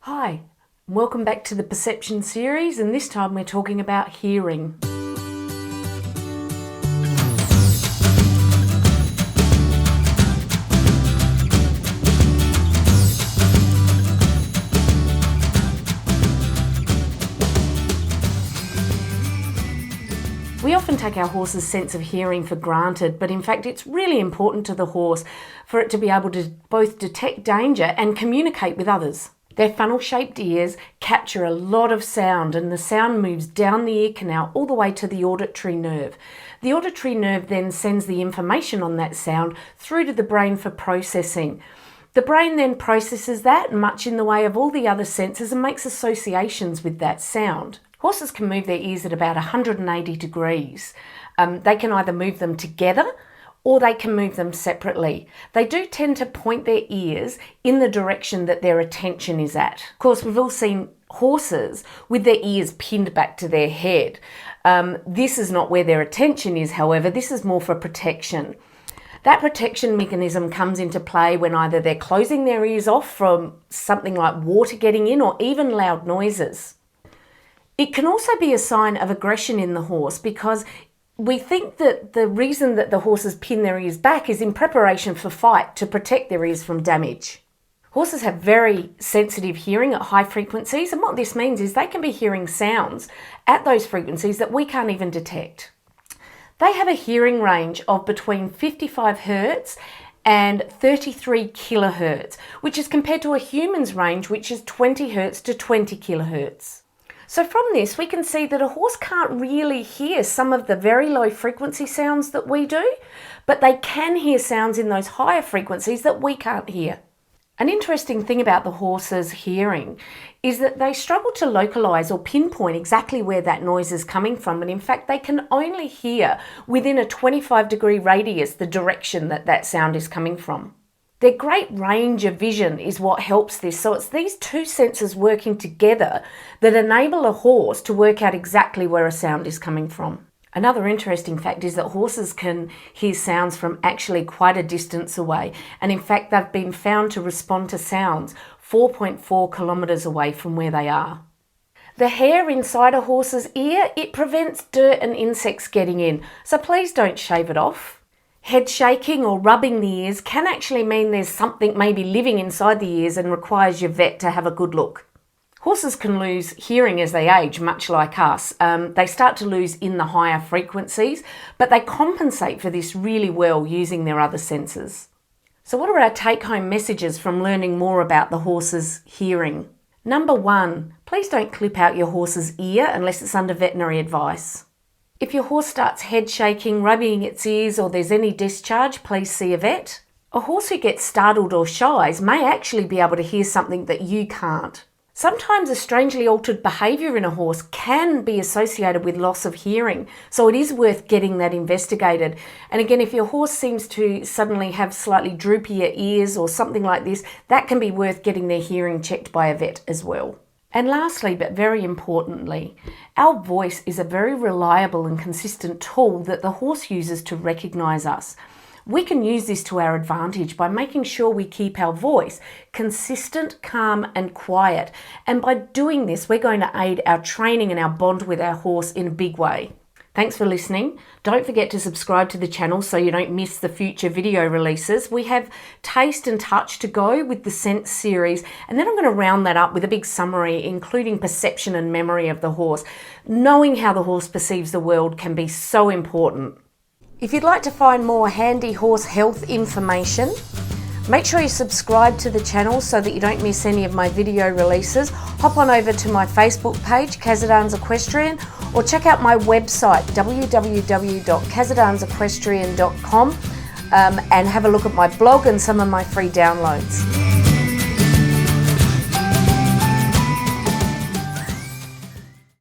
Hi, welcome back to the Perception series, and this time we're talking about hearing. We often take our horse's sense of hearing for granted, but in fact it's really important to the horse for it to be able to both detect danger and communicate with others. Their funnel-shaped ears capture a lot of sound, and the sound moves down the ear canal all the way to the auditory nerve. The auditory nerve then sends the information on that sound through to the brain for processing. The brain then processes that, much in the way of all the other senses, and makes associations with that sound. Horses can move their ears at about 180 degrees. They can either move them together or they can move them separately. They do tend to point their ears in the direction that their attention is at. Of course, we've all seen horses with their ears pinned back to their head. This is not where their attention is, however. This is more for protection. That protection mechanism comes into play when either they're closing their ears off from something like water getting in or even loud noises. It can also be a sign of aggression in the horse, because we think that the reason that the horses pin their ears back is in preparation for fight to protect their ears from damage. Horses have very sensitive hearing at high frequencies, and what this means is they can be hearing sounds at those frequencies that we can't even detect. They have a hearing range of between 55 Hz and 33 kilohertz, which is compared to a human's range, which is 20 Hz to 20 kilohertz. So from this, we can see that a horse can't really hear some of the very low frequency sounds that we do, but they can hear sounds in those higher frequencies that we can't hear. An interesting thing about the horse's hearing is that they struggle to localize or pinpoint exactly where that noise is coming from, and in fact they can only hear within a 25-degree radius the direction that that sound is coming from. Their great range of vision is what helps this. So it's these two senses working together that enable a horse to work out exactly where a sound is coming from. Another interesting fact is that horses can hear sounds from actually quite a distance away. And in fact, they've been found to respond to sounds 4.4 kilometers away from where they are. The hair inside a horse's ear, it prevents dirt and insects getting in. So please don't shave it off. Head shaking or rubbing the ears can actually mean there's something maybe living inside the ears and requires your vet to have a good look. Horses can lose hearing as they age, much like us. They start to lose in the higher frequencies, but they compensate for this really well using their other senses. So what are our take-home messages from learning more about the horse's hearing? Number 1, please don't clip out your horse's ear unless it's under veterinary advice. If your horse starts head shaking, rubbing its ears, or there's any discharge, please see a vet. A horse who gets startled or shies may actually be able to hear something that you can't. Sometimes a strangely altered behaviour in a horse can be associated with loss of hearing, so it is worth getting that investigated. And again, if your horse seems to suddenly have slightly droopier ears or something like this, that can be worth getting their hearing checked by a vet as well. And lastly, but very importantly, our voice is a very reliable and consistent tool that the horse uses to recognise us. We can use this to our advantage by making sure we keep our voice consistent, calm and quiet. And by doing this, we're going to aid our training and our bond with our horse in a big way. Thanks for listening. Don't forget to subscribe to the channel so you don't miss the future video releases. We have Taste and Touch to go with the Sense series, and then I'm going to round that up with a big summary, including perception and memory of the horse. Knowing how the horse perceives the world can be so important. If you'd like to find more handy horse health information, make sure you subscribe to the channel so that you don't miss any of my video releases. Hop on over to my Facebook page, Kazadans Equestrian, or check out my website, www.kazadans.equestrian.com, and have a look at my blog and some of my free downloads.